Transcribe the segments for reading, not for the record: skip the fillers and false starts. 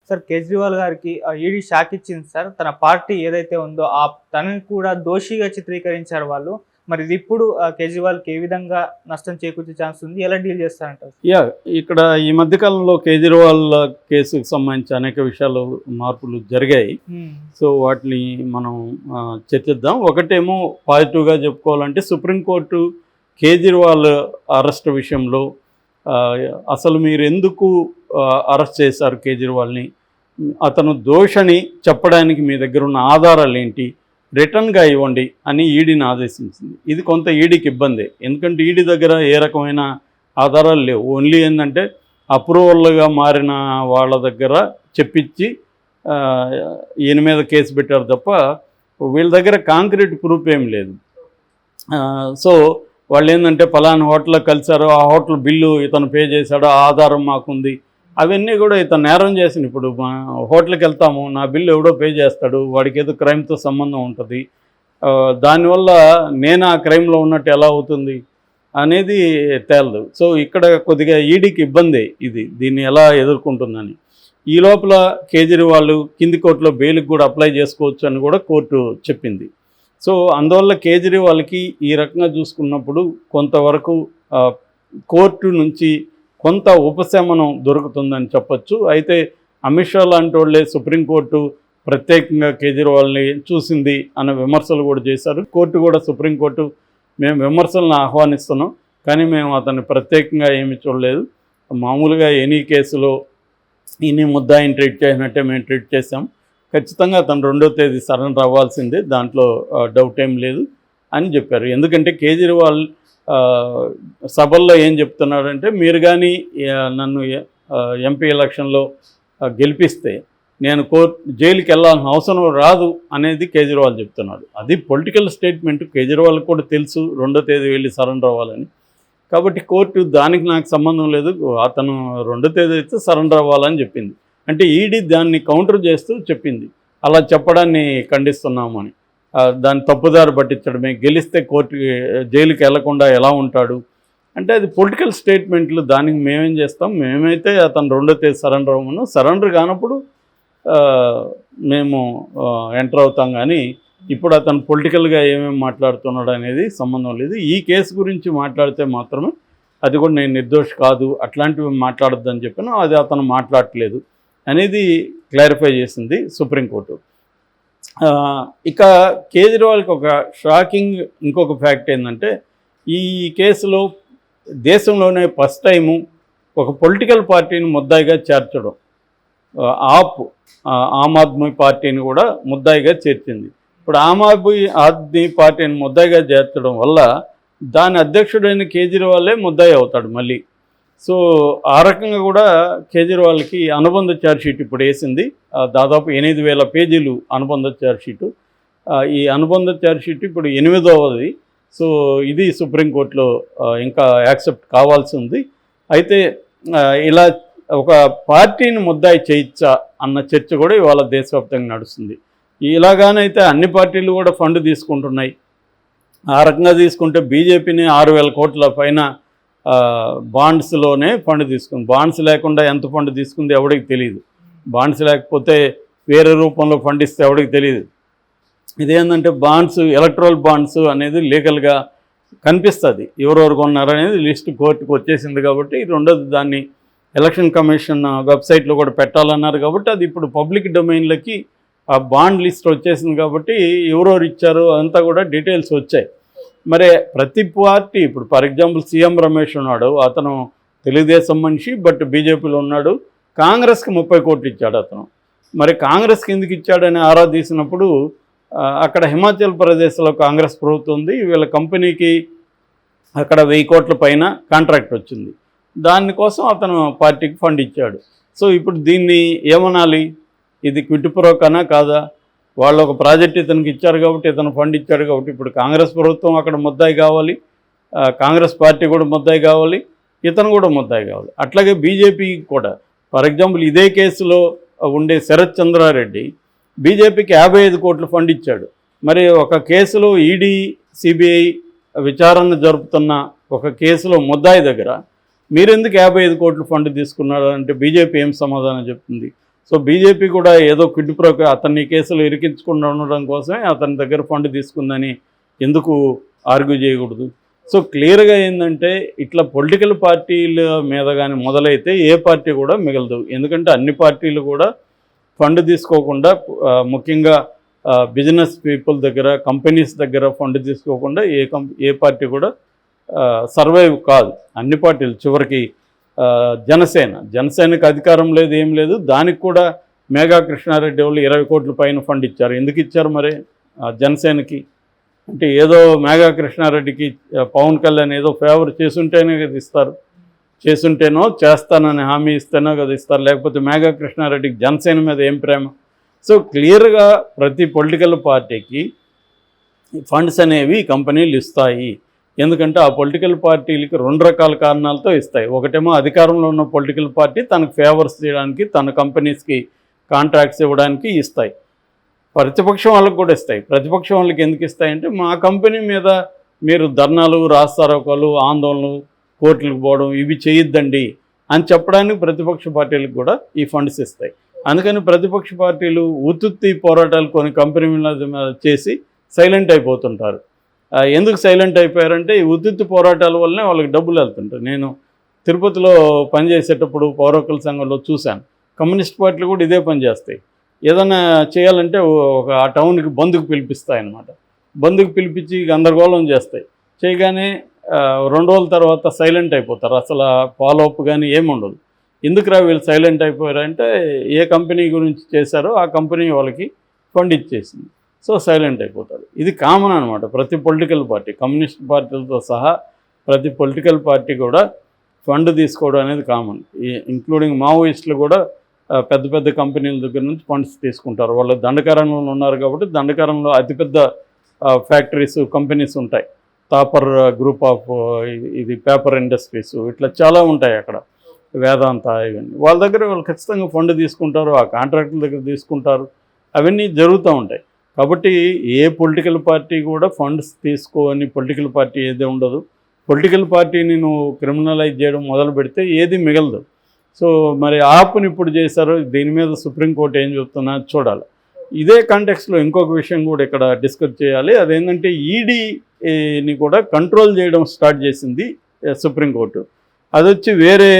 Sir Kejriwal గారికి ED shock ఇచ్చింది sir. తన పార్టీ ఏదైతే ఉందో తనని కూడా దోషిగా చిత్రీకరించారు వాళ్ళు. మరి ఇది ఇప్పుడు కేజ్రీవాల్‌కి ఏ విధంగా నష్టం చేకూర్చే ఛాన్స్ ఉంది? ఎలా డీల్ చేస్తారంటారు? ఇక్కడ ఈ మధ్య కాలంలో కేజ్రీవాల్ కేసుకు సంబంధించి అనేక విషయాలు మార్పులు జరిగాయి. సో వాటిని మనం చర్చిద్దాం. ఒకటేమో పాజిటివ్‌గా చెప్పుకోవాలంటే సుప్రీంకోర్టు కేజ్రీవాల్ అరెస్ట్ విషయంలో అసలు మీరు ఎందుకు అరెస్ట్ చేశారు కేజ్రీవాల్ని, అతను దోషని చెప్పడానికి మీ దగ్గర ఉన్న ఆధారాలు ఏంటి, రిటర్న్గా ఇవ్వండి అని ఈడీని ఆదేశించింది. ఇది కొంత ఈడీకి ఇబ్బంది, ఎందుకంటే ఈడీ దగ్గర ఏ రకమైన ఆధారాలు లేవు. ఓన్లీ ఏంటంటే అప్రూవల్గా మారిన వాళ్ళ దగ్గర చెప్పించి ఈయన మీద కేసు పెట్టారు తప్ప వీళ్ళ దగ్గర కాంక్రీట్ ప్రూఫ్ ఏం లేదు. సో వాళ్ళు ఏంటంటే ఫలానా హోటల్లో కలిశారు, ఆ హోటల్ బిల్లు ఇతను పే చేశాడు, ఆ ఆధారం మాకుంది, అవన్నీ కూడా ఇతను నేరం చేసిన. ఇప్పుడు హోటల్కి వెళ్తాము, నా బిల్లు ఎవడో పే చేస్తాడు, వాడికి ఏదో క్రైమ్తో సంబంధం ఉంటుంది, దానివల్ల నేను ఆ క్రైమ్లో ఉన్నట్టు ఎలా అవుతుంది అనేది తేలదు. సో ఇక్కడ కొద్దిగా ఈడీకి ఇబ్బంది దీన్ని ఎలా ఎదుర్కొంటుందని. ఈ లోపల కేజ్రీవాల్ కింది కోర్టులో బెయిల్కి కూడా అప్లై చేసుకోవచ్చు అని కూడా కోర్టు చెప్పింది. సో అందువల్ల కేజ్రీవాల్కి ఈ రకంగా చూసుకున్నప్పుడు కొంతవరకు కోర్టు నుంచి కొంత ఉపశమనం దొరుకుతుందని చెప్పచ్చు. అయితే అమిత్ షా లాంటి వాళ్ళే సుప్రీంకోర్టు ప్రత్యేకంగా కేజ్రీవాల్ని చూసింది అన్న విమర్శలు కూడా చేశారు. కోర్టు కూడా సుప్రీంకోర్టు మేము విమర్శలను ఆహ్వానిస్తున్నాం, కానీ మేము అతన్ని ప్రత్యేకంగా ఏమీ చూడలేదు, మామూలుగా ఎనీ కేసులో ఇన్ని ముద్దాయిని ట్రీట్ చేసినట్టే మేము ట్రీట్ చేసాం, ఖచ్చితంగా అతను 2వ తేదీ సరెండర్ అవ్వాల్సిందే, దాంట్లో డౌట్ ఏం లేదు అని చెప్పారు. ఎందుకంటే కేజ్రీవాల్ సభల్లో ఏం చెప్తున్నాడంటే, మీరు కానీ నన్ను ఎంపీ ఎలక్షన్లో గెలిపిస్తే నేను జైలుకి వెళ్ళాల్సిన అవసరం రాదు అనేది కేజ్రీవాల్ చెప్తున్నాడు. అది పొలిటికల్ స్టేట్మెంట్, కేజ్రీవాల్ కూడా తెలుసు 2వ తేదీ వెళ్ళి సరెండర్ అవ్వాలని. కాబట్టి కోర్టు దానికి నాకు సంబంధం లేదు, అతను 2వ తేదీ అయితే సరెండర్ అవ్వాలని చెప్పింది. అంటే ఈడీ దాన్ని కౌంటర్ చేస్తూ చెప్పింది, అలా చెప్పడాన్ని ఖండిస్తున్నాము అని. దాన్ని తప్పుదారి పట్టించడమే, గెలిస్తే జైలుకి వెళ్లకుండా ఎలా ఉంటాడు అంటే అది పొలిటికల్ స్టేట్మెంట్లు. దానికి మేమేం చేస్తాం, మేమైతే అతను 2వ తేదీ సరెండర్ అవ్వమను, సరెండర్ కానప్పుడు మేము ఎంటర్ అవుతాం, కానీ ఇప్పుడు అతను పొలిటికల్గా ఏమేమి మాట్లాడుతున్నాడు అనేది సంబంధం లేదు. ఈ కేసు గురించి మాట్లాడితే మాత్రమే అది కూడా నేను నిర్దోషి కాదు, అట్లాంటివి మాట్లాడొద్దని చెప్పినా అది అతను మాట్లాడట్లేదు అనేది క్లారిఫై చేసింది సుప్రీంకోర్టు. ఇక కేజ్రీవాల్కి ఒక షాకింగ్ ఇంకొక ఫ్యాక్ట్ ఏంటంటే, ఈ కేసులో దేశంలోనే ఫస్ట్ టైము ఒక పొలిటికల్ పార్టీని ముద్దాయిగా చేర్చడం. ఆమ్ ఆద్మీ పార్టీని కూడా ముద్దాయిగా చేర్చింది. ఇప్పుడు ఆమ్ ఆద్మీ పార్టీని ముద్దాయిగా చేర్చడం వల్ల దాని అధ్యక్షుడైన కేజ్రీవాలే ముద్దాయి అవుతాడు మళ్ళీ. సో ఆ రకంగా కూడా కేజ్రీవాల్కి అనుబంధ ఛార్జ్షీట్ ఇప్పుడు వేసింది. దాదాపు 8,000 పేజీలు అనుబంధ ఛార్జ్షీటు. ఈ అనుబంధ ఛార్జ్షీట్ ఇప్పుడు 8వది. సో ఇది సుప్రీంకోర్టులో ఇంకా యాక్సెప్ట్ కావాల్సి ఉంది. అయితే ఇలా ఒక పార్టీని ముద్దాయి చేయొచ్చా అన్న చర్చ కూడా ఇవాళ దేశవ్యాప్తంగా నడుస్తుంది. ఇలాగానైతే అన్ని పార్టీలు కూడా ఫండ్ తీసుకుంటున్నాయి. ఆ రకంగా తీసుకుంటే బీజేపీని 6,000 కోట్ల పైన బాండ్స్లోనే ఫండ్ తీసుకుంది. బాండ్స్ లేకుండా ఎంత ఫండ్ తీసుకుంది ఎవరికి తెలియదు, బాండ్స్ లేకపోతే వేరే రూపంలో ఫండ్ ఇస్తే ఎవరికి తెలియదు. ఇదేంటంటే బాండ్స్, ఎలక్ట్రల్ బాండ్స్ అనేది లీగల్గా కనిపిస్తుంది, ఎవరెవరు కొన్నారనేది లిస్ట్ కోర్టుకు వచ్చేసింది. కాబట్టి రెండోది దాన్ని ఎలక్షన్ కమిషన్ వెబ్సైట్లో కూడా పెట్టాలన్నారు. కాబట్టి అది ఇప్పుడు పబ్లిక్ డొమైన్లకి ఆ బాండ్ లిస్ట్ వచ్చేసింది. కాబట్టి ఎవరెవరు ఇచ్చారు అంతా కూడా డీటెయిల్స్ వచ్చాయి. మరి ప్రతి పార్టీ, ఇప్పుడు ఫర్ ఎగ్జాంపుల్ సీఎం రమేష్ ఉన్నాడు, అతను తెలుగుదేశం మనిషి బట్ బీజేపీలో ఉన్నాడు, కాంగ్రెస్కి 30 కోట్లు ఇచ్చాడు అతను. మరి కాంగ్రెస్కి ఎందుకు ఇచ్చాడని ఆరా తీసినప్పుడు అక్కడ హిమాచల్ ప్రదేశ్లో కాంగ్రెస్ ప్రభుత్వం ఉంది, వీళ్ళ కంపెనీకి అక్కడ 1000 కోట్ల పైన కాంట్రాక్ట్ వచ్చింది, దానికోసం అతను పార్టీకి ఫండ్ ఇచ్చాడు. సో ఇప్పుడు దీన్ని ఏమనాలి, ఇది క్విట్ ప్రోకానా కాదా? వాళ్ళు ఒక ప్రాజెక్ట్ ఇతనికి ఇచ్చారు కాబట్టి, ఇతను ఫండ్ ఇచ్చాడు కాబట్టి ఇప్పుడు కాంగ్రెస్ ప్రభుత్వం అక్కడ ముద్దాయి కావాలి, కాంగ్రెస్ పార్టీ కూడా ముద్దాయి కావాలి, ఇతను కూడా ముద్దాయి కావాలి. అట్లాగే బీజేపీ కూడా ఫర్ ఎగ్జాంపుల్ ఇదే కేసులో ఉండే శరత్ చంద్రారెడ్డి బీజేపీకి 55 కోట్ల ఫండ్ ఇచ్చాడు. మరి ఒక కేసులో ఈడీ సిబిఐ విచారణ జరుపుతున్న ఒక కేసులో ముద్దాయి దగ్గర మీరెందుకు 55 కోట్ల ఫండ్ తీసుకున్నారు అంటే బీజేపీ ఏం సమాధానం చెప్తుంది? సో బీజేపీ కూడా ఏదో క్విడ్ ప్రో అతన్ని కేసులు ఇరికించకుండా ఉండడం కోసమే అతని దగ్గర ఫండ్ తీసుకుందని ఎందుకు ఆర్గ్యూ చేయకూడదు? సో క్లియర్గా ఏంటంటే ఇట్లా పొలిటికల్ పార్టీల మీద కానీ మొదలైతే ఏ పార్టీ కూడా మిగలదు. ఎందుకంటే అన్ని పార్టీలు కూడా ఫండ్ తీసుకోకుండా, ముఖ్యంగా బిజినెస్ పీపుల్ దగ్గర, కంపెనీస్ దగ్గర ఫండ్ తీసుకోకుండా ఏ పార్టీ కూడా సర్వైవ్ కాదు. అన్ని పార్టీలు చివరికి జనసేనకి అధికారం లేదు, ఏం లేదు. దానికి కూడా మేఘా కృష్ణారెడ్డి వాళ్ళు 20 కోట్ల పైన ఫండ్ ఇచ్చారు. ఎందుకు ఇచ్చారు మరి జనసేనకి? అంటే ఏదో మేఘా కృష్ణారెడ్డికి పవన్ కళ్యాణ్ ఏదో ఫేవర్ చేసుంటేనే కదా ఇస్తారు, చేసుంటేనో చేస్తానని హామీ ఇస్తేనో కదా ఇస్తారు, లేకపోతే మేఘా కృష్ణారెడ్డికి జనసేన మీద ఏం ప్రేమ? సో క్లియర్గా ప్రతి పొలిటికల్ పార్టీకి ఫండ్స్ అనేవి కంపెనీలు ఇస్తాయి. ఎందుకంటే ఆ పొలిటికల్ పార్టీలకి 2 రకాల కారణాలతో ఇస్తాయి. ఒకటేమో అధికారంలో ఉన్న పొలిటికల్ పార్టీ తనకు ఫేవర్స్ చేయడానికి, తన కంపెనీస్కి కాంట్రాక్ట్స్ ఇవ్వడానికి ఇస్తాయి. ప్రతిపక్షం వాళ్ళకి కూడా ఇస్తాయి. ప్రతిపక్షం వాళ్ళకి ఎందుకు ఇస్తాయంటే, మా కంపెనీ మీద మీరు ధర్నాలు, రాస్తారోకాలు, ఆందోళనలు, కోర్టులకు పోవడం ఇవి చేయొద్దండి అని చెప్పడానికి ప్రతిపక్ష పార్టీలకు కూడా ఈ ఫండ్స్ ఇస్తాయి. అందుకని ప్రతిపక్ష పార్టీలు ఉత్తుత్తి పోరాటాలు కొన్ని కంపెనీ మీద చేసి సైలెంట్ అయిపోతుంటారు. ఎందుకు సైలెంట్ అయిపోయారంటే ఈ ఉత్తుత్తి పోరాటాల వల్లనే వాళ్ళకి డబ్బులు వెళ్తుంటాయి. నేను తిరుపతిలో పనిచేసేటప్పుడు పౌర హక్కుల సంఘంలో చూశాను. కమ్యూనిస్ట్ పార్టీలు కూడా ఇదే పని చేస్తాయి. ఏదైనా చేయాలంటే ఒక ఆ టౌన్కి బంధుకు పిలిపిస్తాయన్నమాట. బంధుకు పిలిపించి గందరగోళం చేస్తాయి. చేయగానే 2 రోజుల తర్వాత సైలెంట్ అయిపోతారు. అసలు ఫాలోఅప్ కానీ ఏముండదు. ఎందుకురా వీళ్ళు సైలెంట్ అయిపోయారంటే, ఏ కంపెనీ గురించి చేశారో ఆ కంపెనీ వాళ్ళకి ఫండ్ ఇచ్చేసింది. సో సైలెంట్ అయిపోతారు. ఇది కామన్ అనమాట. ప్రతి పొలిటికల్ పార్టీ, కమ్యూనిస్ట్ పార్టీలతో సహా ప్రతి పొలిటికల్ పార్టీ కూడా ఫండ్ తీసుకోవడం అనేది కామన్. ఇంక్లూడింగ్ మావోయిస్టులు కూడా పెద్ద పెద్ద కంపెనీల దగ్గర నుంచి ఫండ్స్ తీసుకుంటారు. వాళ్ళు దండకారణ్యంలో ఉన్నారు కాబట్టి దండకారణ్యంలో అతిపెద్ద ఫ్యాక్టరీస్, కంపెనీస్ ఉంటాయి. తాపర్ గ్రూప్ ఆఫ్ ఇది పేపర్ ఇండస్ట్రీస్, ఇట్లా చాలా ఉంటాయి అక్కడ, వేదాంత, ఇవన్నీ వాళ్ళ దగ్గర వాళ్ళు ఖచ్చితంగా ఫండ్ తీసుకుంటారు, ఆ కాంట్రాక్టుల దగ్గర తీసుకుంటారు. అవన్నీ జరుగుతూ ఉంటాయి. కాబట్టి ఏ పొలిటికల్ పార్టీ కూడా ఫండ్స్ తీసుకోని పొలిటికల్ పార్టీ ఏది ఉండదు. పొలిటికల్ పార్టీని నువ్వు క్రిమినలైజ్ చేయడం మొదలు పెడితే ఏది మిగలదు. సో మరి ఆప్ని ఇప్పుడు చేశారు, దీని మీద సుప్రీంకోర్టు ఏం చెప్తున్నా చూడాలి. ఇదే కాంటెక్స్లో ఇంకొక విషయం కూడా ఇక్కడ డిస్కస్ చేయాలి. అదేంటంటే ఈడీని కూడా కంట్రోల్ చేయడం స్టార్ట్ చేసింది సుప్రీంకోర్టు. అది వచ్చి వేరే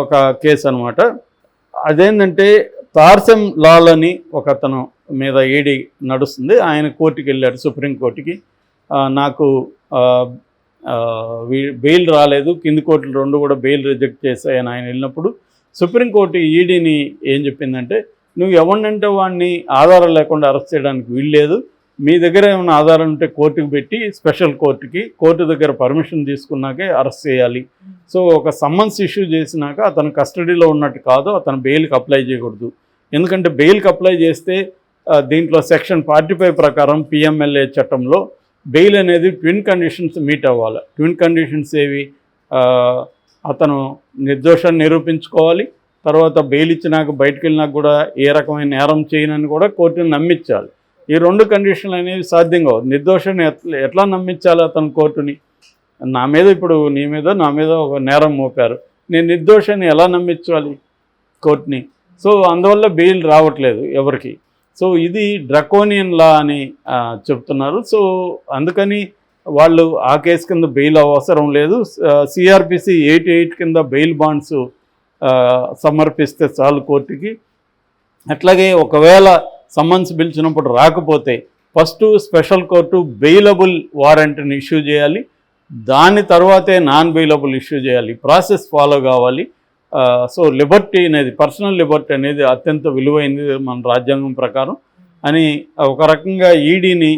ఒక కేసు అనమాట. అదేంటంటే తార్సెమ్ లాల్ అని ఒక అతను మీద ఈడీ నడుస్తుంది. ఆయన కోర్టుకి వెళ్ళాడు, సుప్రీంకోర్టుకి. నాకు బెయిల్ రాలేదు, కింది కోర్టులు 2 కూడా బెయిల్ రిజెక్ట్ చేశాయని ఆయన వెళ్ళినప్పుడు సుప్రీంకోర్టు ఈడీని ఏం చెప్పిందంటే, నువ్వు ఎవరినంటే వాడిని ఆధారం లేకుండా అరెస్ట్ చేయడానికి వీల్లేదు, మీ దగ్గర ఏమైనా ఆధారం ఉంటే కోర్టుకు పెట్టి స్పెషల్ కోర్టు దగ్గర పర్మిషన్ తీసుకున్నాకే అరెస్ట్ చేయాలి. సో ఒక సమ్మన్స్ ఇష్యూ చేసినాక అతను కస్టడీలో ఉన్నట్టు కాదు, అతను బెయిల్కి అప్లై చేయకూడదు. ఎందుకంటే బెయిల్కి అప్లై చేస్తే దీంట్లో సెక్షన్ 45 ప్రకారం పిఎంఎల్ఏ చట్టంలో బెయిల్ అనేది ట్విన్ కండిషన్స్ మీట్ అవ్వాలి. ట్విన్ కండిషన్స్ ఏవి? అతను నిర్దోషాన్ని నిరూపించుకోవాలి, తర్వాత బెయిల్ ఇచ్చినాక బయటకు వెళ్ళినాక కూడా ఏ రకమైన నేరం చేయనని కూడా కోర్టుని నమ్మించాలి. ఈ 2 కండిషన్లు అనేవి సాధ్యం కావు. నిర్దోషాన్ని ఎట్లా నమ్మించాలి అతను కోర్టుని? నా మీద ఇప్పుడు నా మీద ఒక నేరం మోపారు, నేను నిర్దోషాన్ని ఎలా నమ్మించాలి కోర్టుని? సో అందువల్ల బెయిల్ రావట్లేదు ఎవరికి. సో ఇది డ్రకోనియన్ లా అని చెప్తున్నారు. సో అందుకని వాళ్ళు ఆ కేసు కింద బెయిల్ అవసరం లేదు. సిఆర్పిసి 88 కింద బెయిల్ బాండ్స్ సమర్పిస్తే చాలు కోర్టుకి. అట్లాగే ఒకవేళ సమ్మన్స్ పిలిచినప్పుడు రాకపోతే ఫస్ట్ స్పెషల్ కోర్టు బెయిలబుల్ వారెంట్ని ఇష్యూ చేయాలి, దాని తర్వాతే నాన్ బెయిలబుల్ ఇష్యూ చేయాలి. ప్రాసెస్ ఫాలో కావాలి. సో లిబర్టీ అనేది, పర్సనల్ లిబర్టీ అనేది అత్యంత విలువైనది మన రాజ్యాంగం ప్రకారం అని ఒక రకంగా ఈడీని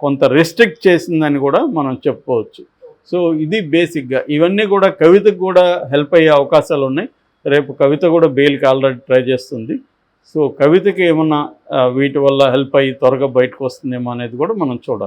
కొంత రెస్ట్రిక్ట్ చేసిందని కూడా మనం చెప్పుకోవచ్చు. సో ఇది బేసిక్గా. ఇవన్నీ కూడా కవితకు కూడా హెల్ప్ అయ్యే అవకాశాలు ఉన్నాయి. రేపు కవిత కూడా బెయిల్కి ఆల్రెడీ ట్రై చేస్తుంది. సో కవితకి ఏమన్నా వీటి వల్ల హెల్ప్ అయ్యి త్వరగా బయటకు వస్తుందేమో అనేది కూడా మనం చూడాలి.